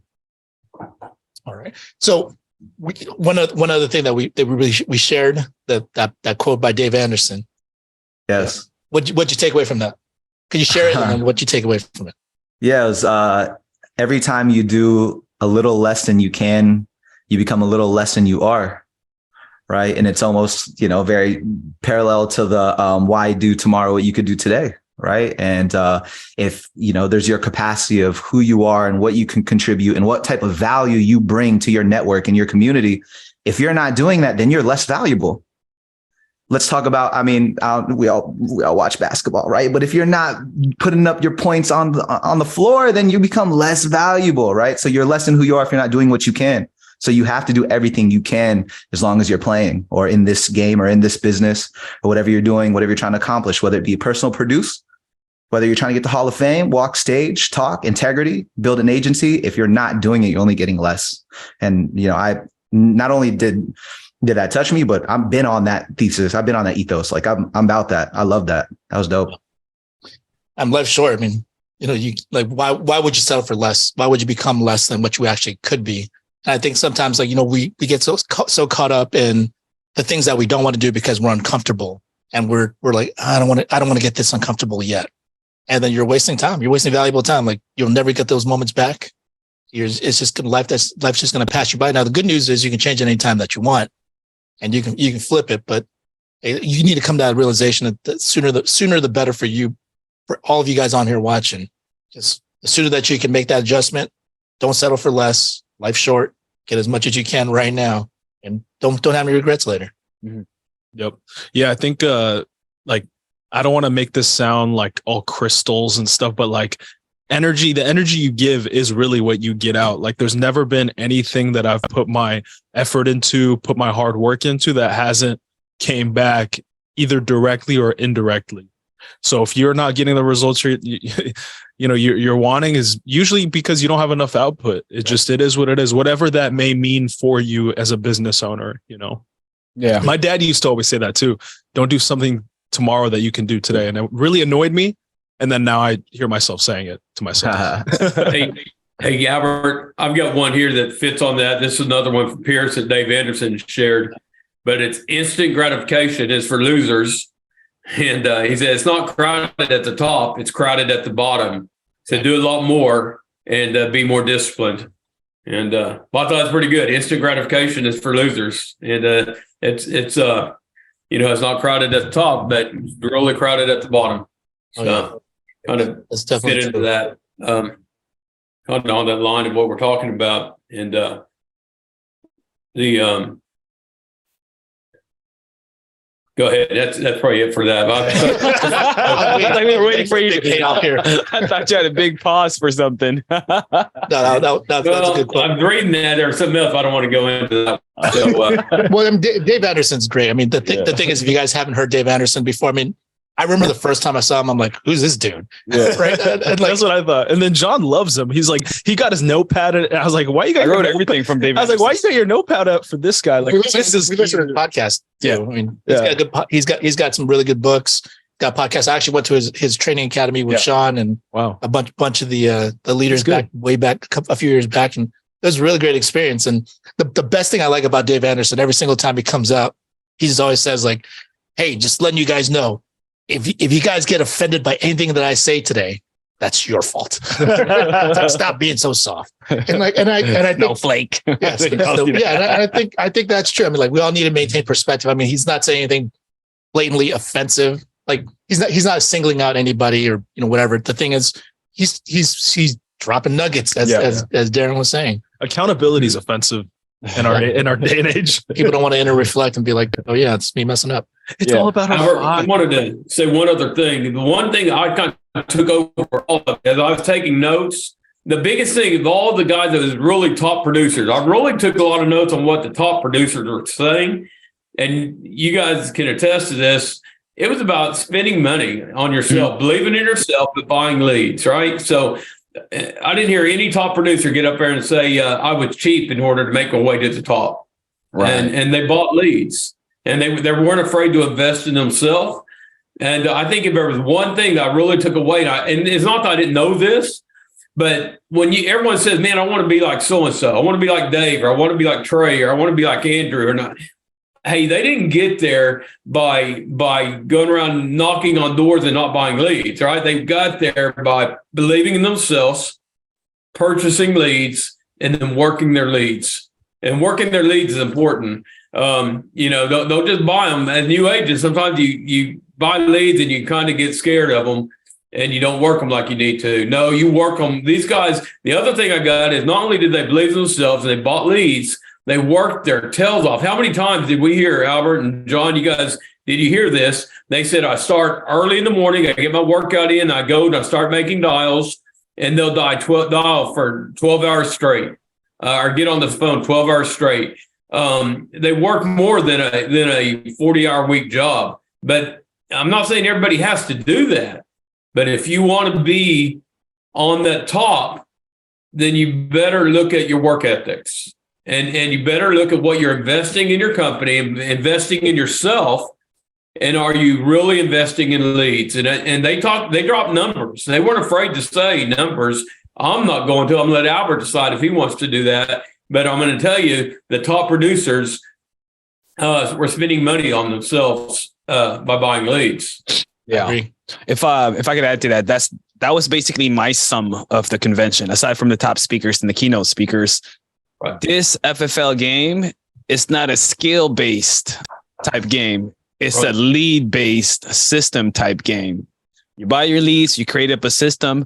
All right. So one other thing that we shared, that quote by Dave Anderson. Yes. What'd you take away from that? Could you share it, and then what'd you take away from it? Yeah, it was every time you do a little less than you can, you become a little less than you are. Right. And it's almost, you know, very parallel to the why do tomorrow what you could do today. Right. And if, you know, there's your capacity of who you are and what you can contribute and what type of value you bring to your network and your community, if you're not doing that, then you're less valuable. Let's talk about, I mean, we all watch basketball, right? But if you're not putting up your points on the floor, then you become less valuable, right? So you're less than who you are if you're not doing what you can. So you have to do everything you can as long as you're playing or in this game or in this business or whatever you're doing, whatever you're trying to accomplish, whether it be personal produce, whether you're trying to get the Hall of Fame, walk stage, talk, integrity, build an agency. If you're not doing it, you're only getting less. And, you know, I not only did that touch me, but I've been on that thesis. I've been on that ethos. Like I'm about that. I love that. That was dope. I'm left short. I mean, you know, you like, why would you settle for less? Why would you become less than what you actually could be? And I think sometimes, like, you know, we get so caught up in the things that we don't want to do because we're uncomfortable, and we're like, I don't want to get this uncomfortable yet. And then you're wasting time. You're wasting valuable time. Like, you'll never get those moments back. It's just life's just going to pass you by. Now, the good news is you can change it any time that you want, and you can flip it. But you need to come to that realization that the sooner the better for you, for all of you guys on here watching. Just the sooner that you can make that adjustment, don't settle for less. Life's short. Get as much as you can right now, and don't have any regrets later. Mm-hmm. Yep. Yeah, I think like, I don't want to make this sound like all crystals and stuff, but like the energy you give is really what you get out. Like, there's never been anything that I've put my effort into, put my hard work into, that hasn't came back either directly or indirectly. So if you're not getting the results you're wanting, is usually because you don't have enough output. It is what it is, whatever that may mean for you as a business owner, you know? Yeah. My dad used to always say that too. Don't do something tomorrow that you can do today. And it really annoyed me. And then now I hear myself saying it to myself. Hey, Albert, I've got one here that fits on that. This is another one from Pierce that Dave Anderson shared, but it's instant gratification is for losers. And he said, it's not crowded at the top, it's crowded at the bottom. So do a lot more and be more disciplined. And I thought that's pretty good. Instant gratification is for losers. And it's not crowded at the top, but it's really crowded at the bottom. So kind of fit into that, kind of on that line of what we're talking about. And go ahead. That's probably it for that. We were waiting for you to get out here. I thought you had a big pause for something. No, that's a good point. I'm reading that. There's something else I don't want to go into that. So, well, Dave Anderson's great. I mean, the thing is, if you guys haven't heard Dave Anderson before, I mean, I remember the first time I saw him, I'm like, who's this dude? Yeah. Right. And that's what I thought. And then John loves him. He's like, he got his notepad. And I was like, why you got everything from Dave? I was like, why you got your notepad up for this guy? Like, we listen to the podcast too. Yeah. I mean, he's got some really good books. Got podcasts. I actually went to his training academy with Sean and a bunch of the leaders way back a few years back. And it was a really great experience. And the best thing I like about Dave Anderson, every single time he comes out, he just always says like, hey, just letting you guys know, if you guys get offended by anything that I say today, that's your fault. Stop being so soft. And I think, Snowflake. yes, and I think that's true. I mean, like, we all need to maintain perspective. I mean, he's not saying anything blatantly offensive. Like, he's not singling out anybody or, whatever. The thing is, he's dropping nuggets, as Darren was saying. Accountability is offensive in our day and age. People don't want to reflect and be like, oh yeah, it's me messing up. It's all about I wanted to say one other thing. The one thing I kind of took over all of it, as I was taking notes, the biggest thing of all the guys that was really top producers, I really took a lot of notes on what the top producers were saying. And you guys can attest to this. It was about spending money on yourself, believing in yourself, but buying leads, right? So I didn't hear any top producer get up there and say, I was cheap in order to make my way to the top. Right. And they bought leads, and they weren't afraid to invest in themselves. And I think if there was one thing that I really took away, and it's not that I didn't know this, but when everyone says, man, I want to be like so-and-so, I want to be like Dave, or I want to be like Trey, or I want to be like Andrew, or not. Hey, they didn't get there by going around knocking on doors and not buying leads, right? They got there by believing in themselves, purchasing leads, and then working their leads. And working their leads is important. Don't just buy them. As new agents, sometimes you buy leads and you kind of get scared of them and you don't work them like you need to. No, you work them. These guys, the other thing I got is not only did they believe in themselves and they bought leads, they worked their tails off. How many times did we hear, Albert and John, you guys, did you hear this? They said, I start early in the morning, I get my workout in, I go and I start making dials, and they'll dial for 12 hours straight, or get on the phone 12 hours straight. They work more than a 40-hour week job. But I'm not saying everybody has to do that. But if you want to be on that top, then you better look at your work ethics. And you better look at what you're investing in your company and investing in yourself. And are you really investing in leads? And they drop numbers. They weren't afraid to say numbers. I'm not going to. I'm going to let Albert decide if he wants to do that. But I'm going to tell you, the top producers were spending money on themselves by buying leads. Yeah. If I could add to that, that was basically my sum of the convention. Aside from the top speakers and the keynote speakers, right. This FFL game is not a skill-based type game. It's a lead-based system type game. You buy your leads, you create up a system,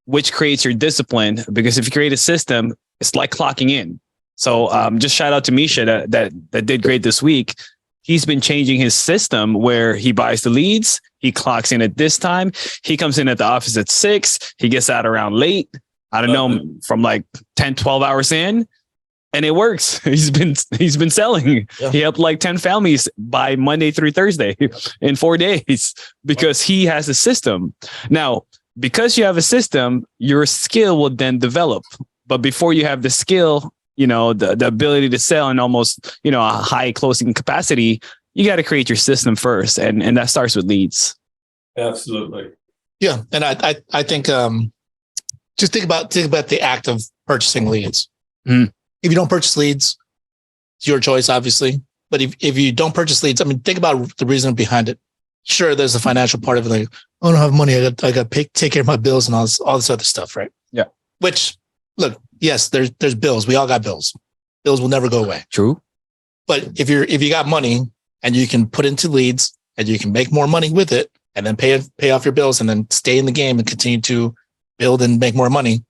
which creates your discipline. Because if you create a system, it's like clocking in. So just shout out to Misha that did great this week. He's been changing his system where he buys the leads, he clocks in at this time, he comes in at the office at 6, he gets out around late. I don't know, from like 10, 12 hours in. And it works. He's been selling. Yeah. He helped like 10 families by Monday through Thursday in 4 days because he has a system. Now, because you have a system, your skill will then develop. But before you have the skill, the ability to sell and almost, a high closing capacity, you got to create your system first. And that starts with leads. Absolutely. Yeah. And I think just think about the act of purchasing leads. Mm. If you don't purchase leads, it's your choice, obviously. But if you don't purchase leads, I mean, think about the reason behind it. Sure, there's the financial part of it. Like, I don't have money. I got to take care of my bills and all this other stuff, right? Yeah. Which, look, yes, there's bills. We all got bills. Bills will never go away. True. But if you got money and you can put into leads and you can make more money with it and then pay off your bills and then stay in the game and continue to build and make more money,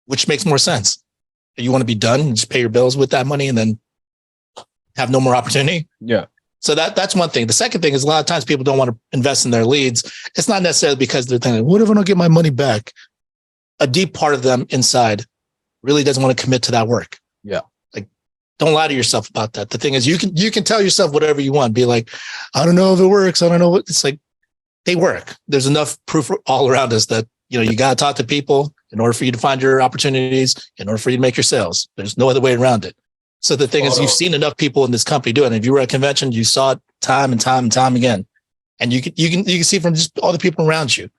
which makes more sense. You want to be done and just pay your bills with that money and then have no more opportunity. Yeah. So that's one thing. The second thing is a lot of times people don't want to invest in their leads. It's not necessarily because they're thinking, what if I don't get my money back? A deep part of them inside really doesn't want to commit to that work. Yeah. Like, don't lie to yourself about that. The thing is, you can tell yourself whatever you want. Be like, I don't know if it works. I don't know what it's like. They work. There's enough proof all around us that, you got to talk to people in order for you to find your opportunities, in order for you to make your sales. There's no other way around it. So the thing is, you've seen enough people in this company do it. And if you were at a convention, you saw it time and time and time again. And you can see from just all the people around you.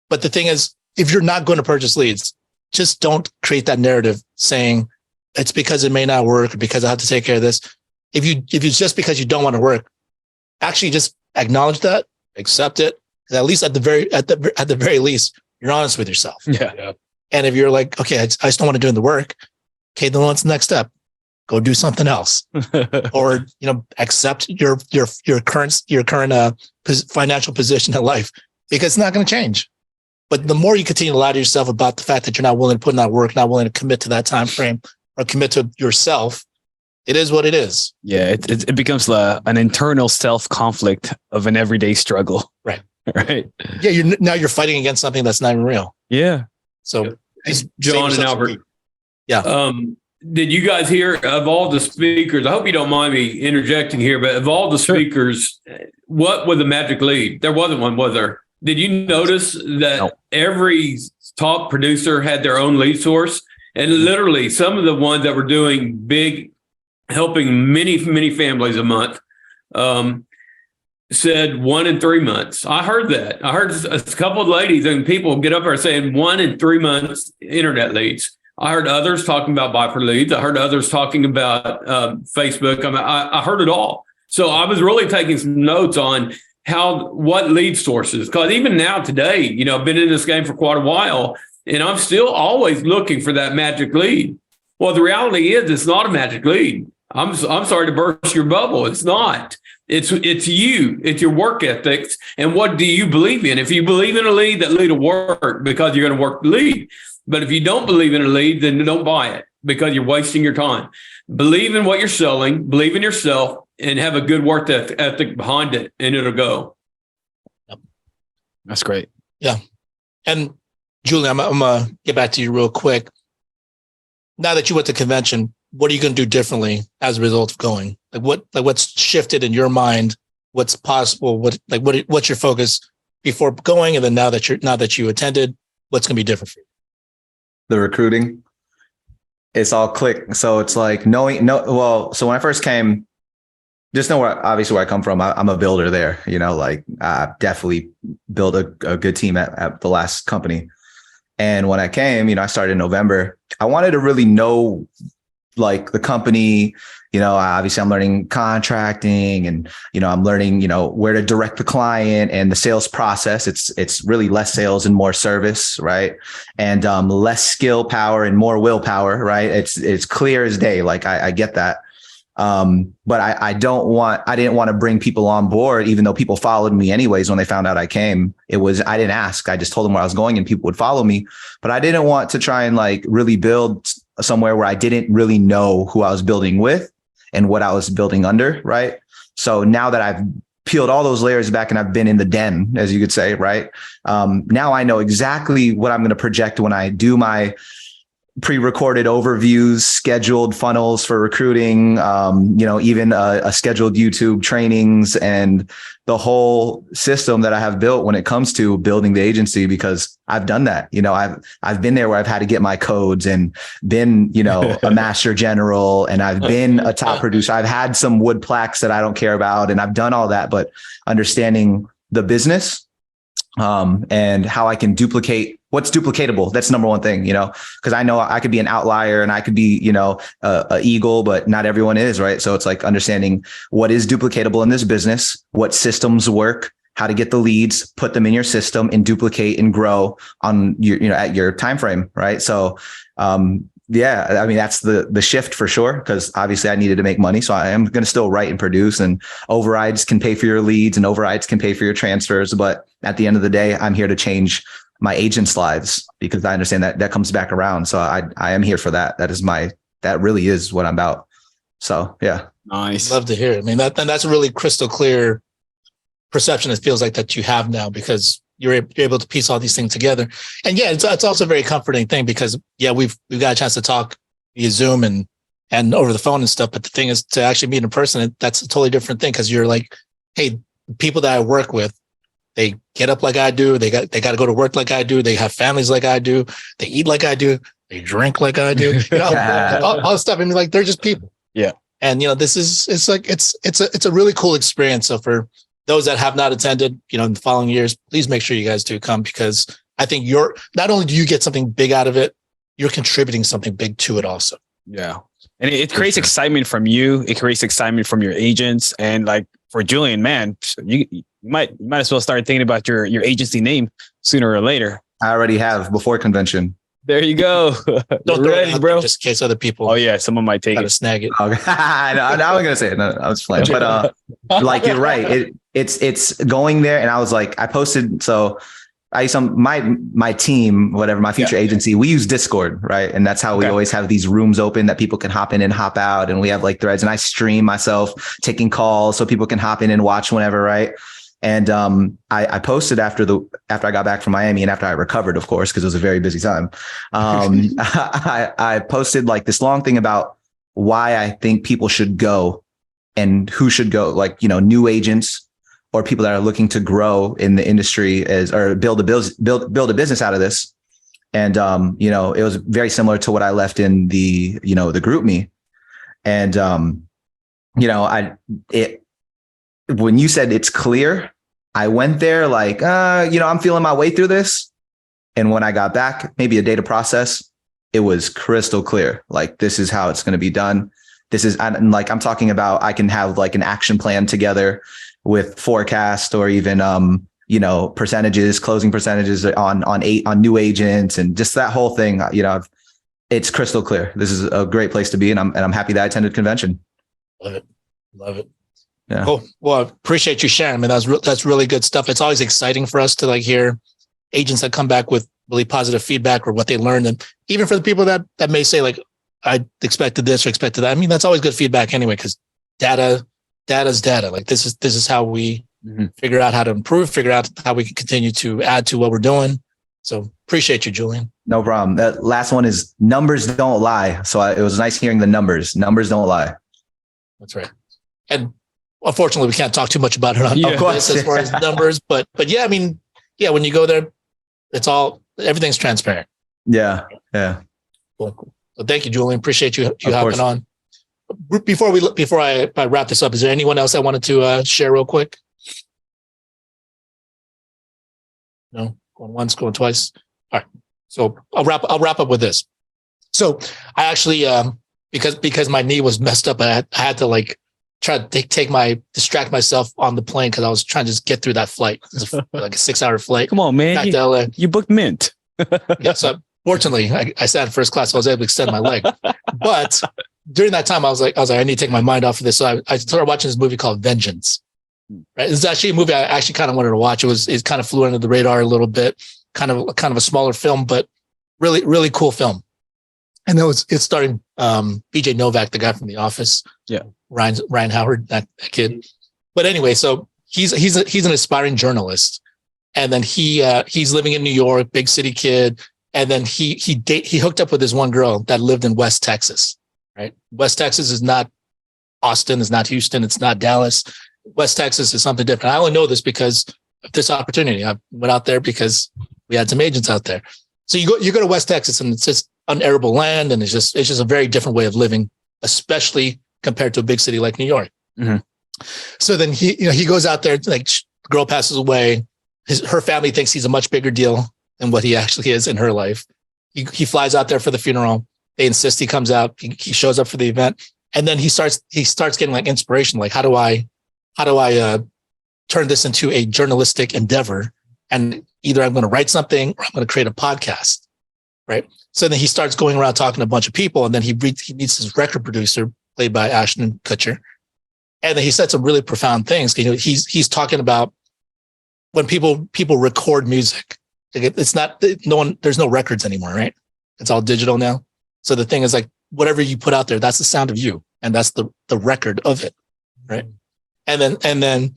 But the thing is, if you're not going to purchase leads, just don't create that narrative saying it's because it may not work or because I have to take care of this. If it's just because you don't want to work, actually just acknowledge that, accept it. At least at the very least, You're honest with yourself. Yeah. And if you're like, okay, I just don't want to do the work. Okay, then what's the next step? Go do something else, or accept your current financial position in life, because it's not going to change. But the more you continue to lie to yourself about the fact that you're not willing to put in that work, not willing to commit to that time frame or commit to yourself, it is what it is. Yeah, it becomes an internal self conflict of an everyday struggle. Right. Right. Yeah, you're fighting against something that's not even real. Yeah. So, John and Albert. Yeah. Did you guys hear of all the speakers? I hope you don't mind me interjecting here, but of all the speakers, what was the magic lead? There wasn't one, was there? Did you notice that every top producer had their own lead source? And literally some of the ones that were doing big, helping many, many families a month, said 1 in 3 months. I heard that. I heard a couple of ladies and people get up there saying 1 in 3 months internet leads. I heard others talking about buy for leads. I heard others talking about Facebook. I heard it all. So I was really taking some notes on what lead sources, because even now today, I've been in this game for quite a while and I'm still always looking for that magic lead. Well, the reality is it's not a magic lead. I'm sorry to burst your bubble. It's not. It's you. It's your work ethics. And what do you believe in? If you believe in a lead, that lead will work because you're going to work the lead. But if you don't believe in a lead, then don't buy it because you're wasting your time. Believe in what you're selling, believe in yourself, and have a good work ethic behind it, and it'll go. Yep. That's great. Yeah. And Julian, I'm going to get back to you real quick. Now that you went to convention, what are you going to do differently as a result of going? What's shifted in your mind? What's possible? What's your focus before going? And then now that you attended, what's going to be different for you? The recruiting, it's all click. So it's like so when I first came, just know where I come from. I'm a builder there, I definitely built a good team at the last company. And when I came, I started in November. I wanted to really know the company, obviously I'm learning contracting and, I'm learning, where to direct the client and the sales process. It's really less sales and more service. Right. And, less skill power and more willpower. Right. It's clear as day. I get that. But I didn't want to bring people on board, even though people followed me anyways. When they found out I came, I didn't ask, I just told them where I was going and people would follow me, but I didn't want to try and really build somewhere where I didn't really know who I was building with and what I was building under. Right. So now that I've peeled all those layers back and I've been in the den, as you could say, right. Now I know exactly what I'm going to project when I do my pre-recorded overviews, scheduled funnels for recruiting, even a scheduled YouTube trainings and the whole system that I have built when it comes to building the agency, because I've done that. I've been there where I've had to get my codes and been, a master general, and I've been a top producer. I've had some wood plaques that I don't care about, and I've done all that, but understanding the business, and how I can duplicate what's duplicatable. That's number one thing, because I know I could be an outlier and I could be, a eagle, but not everyone is, right? So it's understanding what is duplicatable in this business, what systems work, how to get the leads, put them in your system and duplicate and grow on your, at your time frame. Right. So, that's the shift for sure, because obviously I needed to make money. So I am going to still write and produce, and overrides can pay for your leads and overrides can pay for your transfers. But at the end of the day, I'm here to change my agents' lives, because I understand that comes back around. So I am here for that. That really is what I'm about. So, yeah. Nice. Love to hear it. I mean, that's a really crystal clear perception. It feels like that you have now, because you're able to piece all these things together. And yeah, it's also a very comforting thing, because we've got a chance to talk via Zoom and over the phone and stuff. But the thing is, to actually meet in person, that's a totally different thing, because you're like, hey, the people that I work with, they get up like I do. They got to go to work like I do. They have families like I do. They eat like I do. They drink like I do. All this stuff. I mean, they're just people. Yeah. And it's a really cool experience. So for those that have not attended, in the following years, please make sure you guys do come, because I think not only do you get something big out of it, you're contributing something big to it also. Yeah. And it creates excitement from you. It creates excitement from your agents. And for Julian, man, you might as well start thinking about your agency name sooner or later. I already have before convention. There you go. Don't You're ready, bro. just in case other people. Oh yeah, someone might take gotta it. snag it. Okay. No, I was gonna say it. No, I was playing, but like you're right. It's going there, and I was like, I posted. So I used my team, whatever, my future agency. We use Discord, right? And that's how we always have these rooms open that people can hop in and hop out, and we have like threads. And I stream myself taking calls so people can hop in and watch whenever, right? And I posted after I got back from Miami and after I recovered, of course, because it was a very busy time. I posted like this long thing about why I think people should go and who should go, like, you know, new agents or people that are looking to grow in the industry or build a business out of this. And you know, it was very similar to what I left in the, you know, the group me. And you know, when you said it's clear, I went there like, you know, I'm feeling my way through this. And when I got back, maybe a day to process, it was crystal clear. Like, this is how it's going to be done. This is, and like, I'm talking about, I can have like an action plan together with forecast or even, you know, closing percentages on new agents and just that whole thing. You know, it's crystal clear. This is a great place to be. And I'm happy that I attended convention. Love it. Yeah. Cool. Well, I appreciate you sharing. I mean, that's really good stuff. It's always exciting for us to like hear agents that come back with really positive feedback or what they learned. And even for the people that may say like, I expected this or expected that. I mean, that's always good feedback anyway, because data's data. Like this is how we figure out how to improve, figure out how we can continue to add to what we're doing. So appreciate you, Julian. No problem. That last one is numbers don't lie. So it was nice hearing the numbers. Numbers don't lie. That's right. And unfortunately, we can't talk too much about it on of course, as far as numbers, but yeah, I mean, yeah, when you go there, everything's transparent. Yeah. Cool. So thank you, Julian. Appreciate you hopping on. Before I wrap this up, is there anyone else I wanted to share real quick? No, going once, going twice. All right. So I'll wrap up with this. So I actually, because my knee was messed up, I had to like try to distract myself on the plane because I was trying to just get through that flight. It was like a 6-hour flight. Come on, man. Back to LA. You booked Mint. Yeah, so fortunately, I sat in first class, so I was able to extend my leg. But during that time, I was like, I need to take my mind off of this. So I started watching this movie called Vengeance. Right, it's actually a movie I actually kind of wanted to watch. It kind of flew under the radar a little bit, kind of a smaller film, but really, really cool film. And it's starring BJ Novak, the guy from The Office. Yeah, Ryan Howard, that kid. But anyway, so he's an aspiring journalist, and then he's living in New York, big city kid, and then he hooked up with this one girl that lived in West Texas. Right, West Texas is not Austin, it's not Houston, it's not Dallas. West Texas is something different. I only know this because of this opportunity. I went out there because we had some agents out there. So you go to West Texas and it's just unarable land, and it's just a very different way of living, especially compared to a big city like New York. Mm-hmm. So then he goes out there, like the girl passes away. Her family thinks he's a much bigger deal than what he actually is in her life. He flies out there for the funeral. They insist he comes out. He shows up for the event, and then he starts getting like inspiration. Like, how do I turn this into a journalistic endeavor? And either I'm going to write something or I'm going to create a podcast, right? So then he starts going around talking to a bunch of people, and then he meets his record producer, played by Ashton Kutcher, and then he said some really profound things. You know, he's talking about when people record music. It's not there's no records anymore, right? It's all digital now. So the thing is, like, whatever you put out there, that's the sound of you, and that's the record of it, right? And then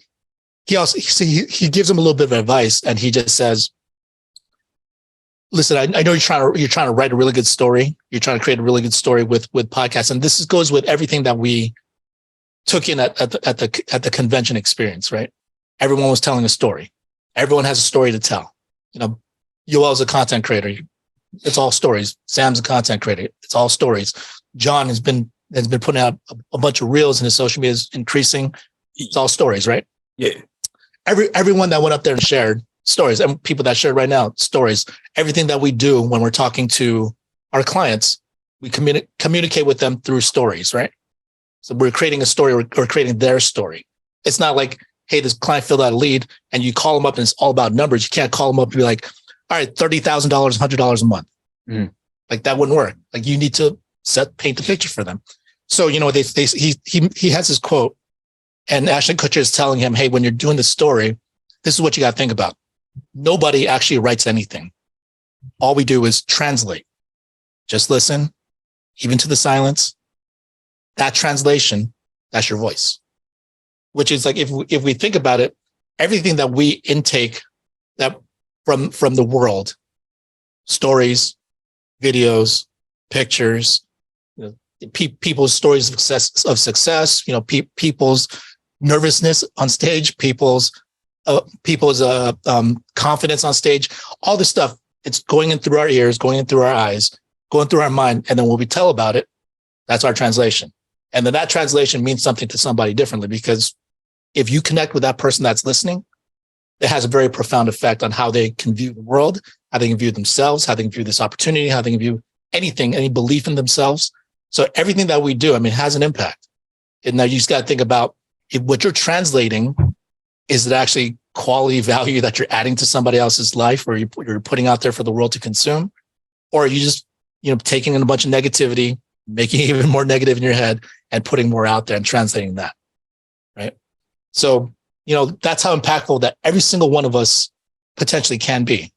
he gives him a little bit of advice, and he just says, listen, I know you're trying to write a really good story. You're trying to create a really good story with podcasts. And this goes with everything that we took in at the convention experience, right? Everyone was telling a story. Everyone has a story to tell. You know, Yoel's a content creator. It's all stories. Sam's a content creator. It's all stories. John has been putting out a bunch of reels, and his social media is increasing. It's all stories, right? Yeah. Everyone that went up there and shared stories, and people that share right now, stories. Everything that we do when we're talking to our clients, we communicate with them through stories, right? So we're creating a story, or creating their story. It's not like, hey, this client filled out a lead, and you call them up and it's all about numbers. You can't call them up and be like, all right, $30,000, $100 a month. Mm. Like that wouldn't work. Like you need to paint the picture for them. So, he has this quote, and Ashton Kutcher is telling him, hey, when you're doing the story, this is what you got to think about. Nobody actually writes anything. All we do is translate. Just listen, even to the silence. That translation, that's your voice. Which is like, if we think about it, everything that we intake that from the world, stories, videos, pictures, people's stories of success, people's nervousness on stage, people's confidence on stage, all this stuff. It's going in through our ears, going in through our eyes, going through our mind. And then when we tell about it, that's our translation. And then that translation means something to somebody differently, because if you connect with that person that's listening, it has a very profound effect on how they can view the world, how they can view themselves, how they can view this opportunity, how they can view anything, any belief in themselves. So everything that we do, has an impact. And now you just got to think about what you're translating. Is it actually quality value that you're adding to somebody else's life, or you're putting out there for the world to consume? Or are you just, taking in a bunch of negativity, making it even more negative in your head and putting more out there and translating that, right? So, that's how impactful that every single one of us potentially can be.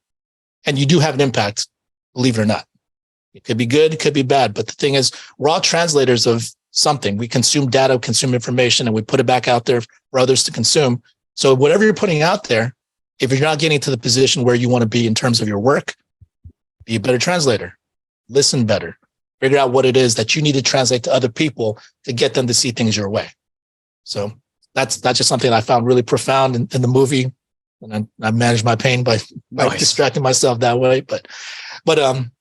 And you do have an impact, believe it or not. It could be good, it could be bad. But the thing is, we're all translators of something. We consume data, consume information, and we put it back out there for others to consume. So whatever you're putting out there, if you're not getting to the position where you want to be in terms of your work, be a better translator, listen better, figure out what it is that you need to translate to other people to get them to see things your way. So that's just something I found really profound in the movie. And I managed my pain by distracting myself that way. But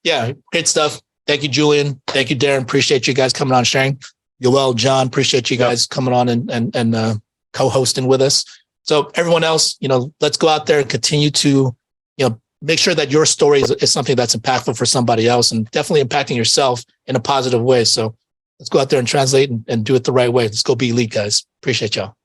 yeah, great stuff. Thank you, Julian. Thank you, Darren. Appreciate you guys coming on, sharing. Yoel, John, appreciate you guys coming on and co-hosting with us. So everyone else, let's go out there and continue to, make sure that your story is something that's impactful for somebody else and definitely impacting yourself in a positive way. So let's go out there and translate and do it the right way. Let's go be elite, guys. Appreciate y'all.